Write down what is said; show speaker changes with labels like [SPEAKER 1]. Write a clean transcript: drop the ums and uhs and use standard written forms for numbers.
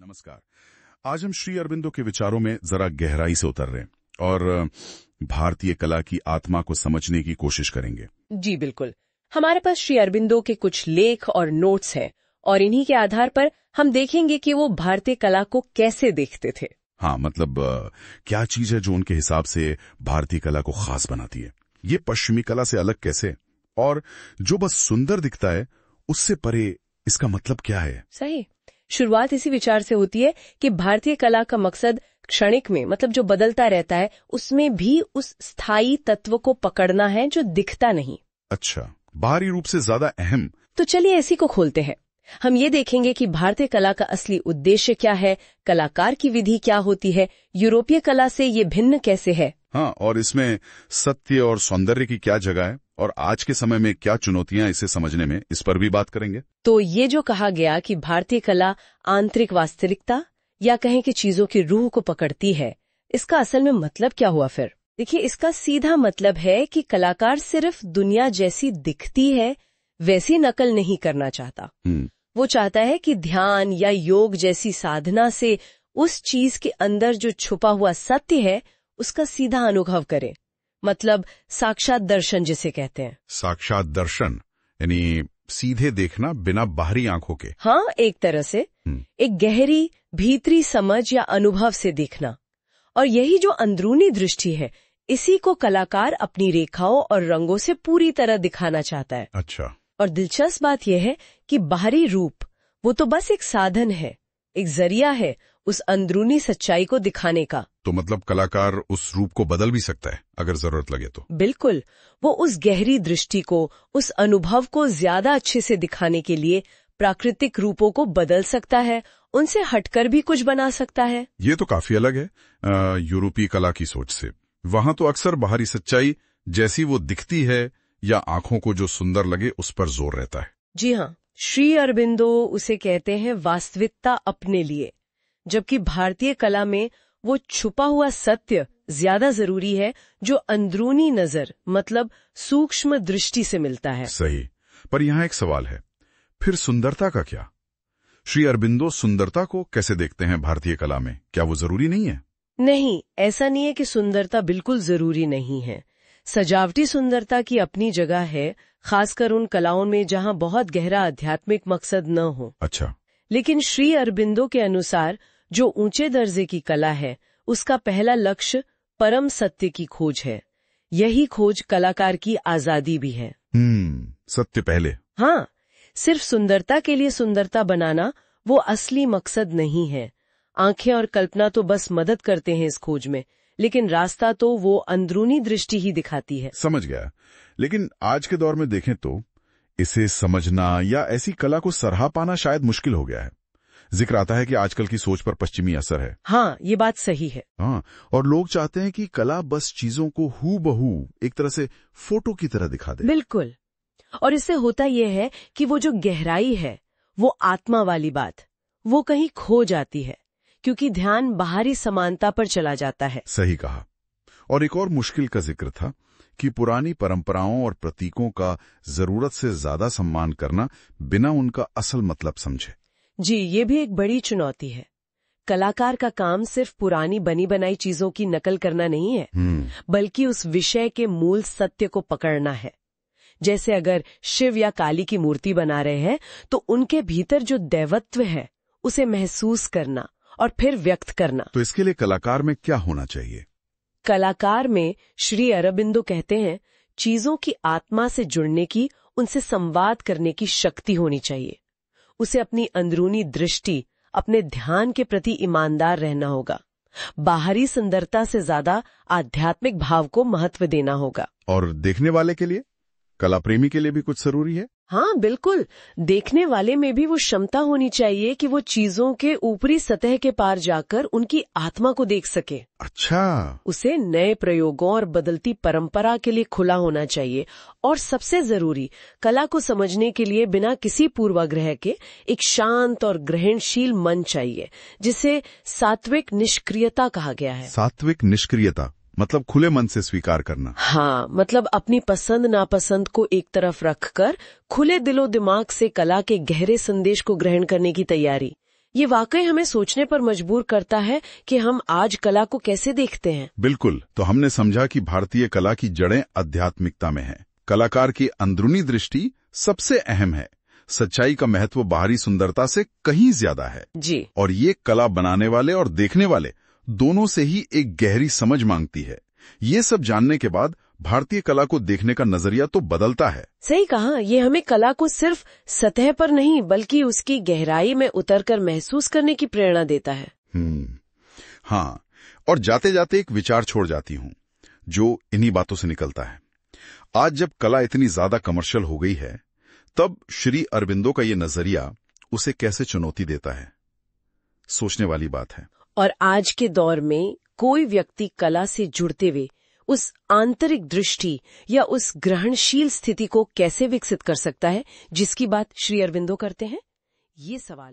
[SPEAKER 1] नमस्कार। आज हम श्री अरबिंदो के विचारों में जरा गहराई से उतर रहे हैं और भारतीय कला की आत्मा को समझने की कोशिश करेंगे।
[SPEAKER 2] जी बिल्कुल। हमारे पास श्री अरबिंदो के कुछ लेख और नोट्स हैं और इन्हीं के आधार पर हम देखेंगे कि वो भारतीय कला को कैसे देखते थे।
[SPEAKER 1] हाँ, मतलब क्या चीज है जो उनके हिसाब से भारतीय कला को खास बनाती है? ये पश्चिमी कला से अलग कैसे? और जो बस सुंदर दिखता है उससे परे इसका मतलब क्या है?
[SPEAKER 2] सही। शुरुआत इसी विचार से होती है कि भारतीय कला का मकसद क्षणिक में, मतलब जो बदलता रहता है, उसमें भी उस स्थायी तत्व को पकड़ना है जो दिखता नहीं।
[SPEAKER 1] अच्छा, बाहरी रूप से ज्यादा अहम।
[SPEAKER 2] तो चलिए इसी को खोलते हैं। हम ये देखेंगे कि भारतीय कला का असली उद्देश्य क्या है, कलाकार की विधि क्या होती है, यूरोपीय कला से ये भिन्न कैसे है।
[SPEAKER 1] हाँ, और इसमें सत्य और सौंदर्य की क्या जगह है और आज के समय में क्या चुनौतियां इसे समझने में, इस पर भी बात करेंगे।
[SPEAKER 2] तो ये जो कहा गया कि भारतीय कला आंतरिक वास्तविकता या कहें कि चीजों की रूह को पकड़ती है, इसका असल में मतलब क्या हुआ फिर? देखिए, इसका सीधा मतलब है कि कलाकार सिर्फ दुनिया जैसी दिखती है वैसी नकल नहीं करना चाहता। वो चाहता है कि ध्यान या योग जैसी साधना से उस चीज के अंदर जो छुपा हुआ सत्य है उसका सीधा अनुभव करे। मतलब साक्षात दर्शन जिसे कहते हैं।
[SPEAKER 1] साक्षात दर्शन यानी सीधे देखना बिना बाहरी आंखों के।
[SPEAKER 2] हाँ, एक तरह से एक गहरी भीतरी समझ या अनुभव से देखना। और यही जो अंदरूनी दृष्टि है, इसी को कलाकार अपनी रेखाओं और रंगों से पूरी तरह दिखाना चाहता है।
[SPEAKER 1] अच्छा।
[SPEAKER 2] और दिलचस्प बात यह है कि बाहरी रूप वो तो बस एक साधन है, एक जरिया है उस अंदरूनी सच्चाई को दिखाने का।
[SPEAKER 1] तो मतलब कलाकार उस रूप को बदल भी सकता है अगर जरूरत लगे तो?
[SPEAKER 2] बिल्कुल। वो उस गहरी दृष्टि को, उस अनुभव को ज्यादा अच्छे से दिखाने के लिए प्राकृतिक रूपों को बदल सकता है, उनसे हटकर भी कुछ बना सकता है।
[SPEAKER 1] ये तो काफी अलग है यूरोपीय कला की सोच से। वहां तो अक्सर बाहरी सच्चाई जैसी वो दिखती है या आंखों को जो सुंदर लगे उस पर जोर रहता है।
[SPEAKER 2] जी हाँ, श्री अरबिंदो उसे कहते हैं वास्तविकता अपने लिए, जबकि भारतीय कला में वो छुपा हुआ सत्य ज्यादा जरूरी है जो अंदरूनी नजर, मतलब सूक्ष्म दृष्टि से मिलता है।
[SPEAKER 1] सही। पर यहाँ एक सवाल है, फिर सुंदरता का क्या? श्री अरबिंदो सुंदरता को कैसे देखते हैं भारतीय कला में? क्या वो जरूरी नहीं है?
[SPEAKER 2] नहीं, ऐसा नहीं है कि सुंदरता बिल्कुल जरूरी नहीं है। सजावटी सुंदरता की अपनी जगह है, खासकर उन कलाओं में जहां बहुत गहरा आध्यात्मिक मकसद न हो।
[SPEAKER 1] अच्छा।
[SPEAKER 2] लेकिन श्री अरबिंदो के अनुसार जो ऊंचे दर्जे की कला है, उसका पहला लक्ष्य परम सत्य की खोज है। यही खोज कलाकार की आजादी भी है।
[SPEAKER 1] सत्य पहले।
[SPEAKER 2] हाँ, सिर्फ सुंदरता के लिए सुंदरता बनाना वो असली मकसद नहीं है। आंखें और कल्पना तो बस मदद करते हैं इस खोज में, लेकिन रास्ता तो वो अंदरूनी दृष्टि ही दिखाती है।
[SPEAKER 1] समझ गया। लेकिन आज के दौर में देखें तो इसे समझना या ऐसी कला को सराहा पाना शायद मुश्किल हो गया है। जिक्र आता है कि आजकल की सोच पर पश्चिमी असर है।
[SPEAKER 2] हाँ, ये बात सही है।
[SPEAKER 1] हाँ, और लोग चाहते हैं कि कला बस चीजों को हूबहू एक तरह से फोटो की तरह दिखा दे।
[SPEAKER 2] बिल्कुल। और इससे होता यह है कि वो जो गहराई है, वो आत्मा वाली बात, वो कहीं खो जाती है, क्योंकि ध्यान बाहरी समानता पर चला जाता है।
[SPEAKER 1] सही कहा। और एक और मुश्किल का जिक्र था कि पुरानी परंपराओं और प्रतीकों का जरूरत से ज्यादा सम्मान करना बिना उनका असल मतलब समझे।
[SPEAKER 2] जी, ये भी एक बड़ी चुनौती है। कलाकार का काम सिर्फ पुरानी बनी बनाई चीजों की नकल करना नहीं है, बल्कि उस विषय के मूल सत्य को पकड़ना है। जैसे अगर शिव या काली की मूर्ति बना रहे हैं, तो उनके भीतर जो दैवत्व है उसे महसूस करना और फिर व्यक्त करना।
[SPEAKER 1] तो इसके लिए कलाकार में क्या होना चाहिए?
[SPEAKER 2] कलाकार में, श्री अरबिंदो कहते हैं, चीजों की आत्मा से जुड़ने की, उनसे संवाद करने की शक्ति होनी चाहिए। उसे अपनी अंदरूनी दृष्टि, अपने ध्यान के प्रति ईमानदार रहना होगा। बाहरी सुंदरता से ज्यादा आध्यात्मिक भाव को महत्व देना होगा।
[SPEAKER 1] और देखने वाले के लिए, कला प्रेमी के लिए भी कुछ जरूरी है?
[SPEAKER 2] हाँ बिल्कुल। देखने वाले में भी वो क्षमता होनी चाहिए कि वो चीजों के ऊपरी सतह के पार जाकर उनकी आत्मा को देख सके।
[SPEAKER 1] अच्छा।
[SPEAKER 2] उसे नए प्रयोगों और बदलती परंपरा के लिए खुला होना चाहिए। और सबसे जरूरी, कला को समझने के लिए बिना किसी पूर्वाग्रह के एक शांत और ग्रहणशील मन चाहिए, जिसे सात्विक निष्क्रियता कहा गया है।
[SPEAKER 1] सात्विक निष्क्रियता मतलब खुले मन से स्वीकार करना।
[SPEAKER 2] हाँ, मतलब अपनी पसंद नापसंद को एक तरफ रखकर खुले दिलो दिमाग से कला के गहरे संदेश को ग्रहण करने की तैयारी। ये वाकई हमें सोचने पर मजबूर करता है कि हम आज कला को कैसे देखते हैं।
[SPEAKER 1] बिल्कुल। तो हमने समझा कि भारतीय कला की जड़ें आध्यात्मिकता में है। कलाकार की अंदरूनी दृष्टि सबसे अहम है। सच्चाई का महत्व बाहरी सुंदरता से कहीं ज्यादा है
[SPEAKER 2] जी।
[SPEAKER 1] और ये कला बनाने वाले और देखने वाले दोनों से ही एक गहरी समझ मांगती है। ये सब जानने के बाद भारतीय कला को देखने का नजरिया तो बदलता है।
[SPEAKER 2] सही कहा। ये हमें कला को सिर्फ सतह पर नहीं बल्कि उसकी गहराई में उतरकर महसूस करने की प्रेरणा देता है।
[SPEAKER 1] हाँ, और जाते जाते एक विचार छोड़ जाती हूँ जो इन्हीं बातों से निकलता है। आज जब कला इतनी ज्यादा कमर्शियल हो गई है, तब श्री अरबिंदो का ये नजरिया उसे कैसे चुनौती देता है? सोचने वाली बात है।
[SPEAKER 2] और आज के दौर में कोई व्यक्ति कला से जुड़ते हुए उस आंतरिक दृष्टि या उस ग्रहणशील स्थिति को कैसे विकसित कर सकता है जिसकी बात श्री अरबिंदो करते हैं? ये सवाल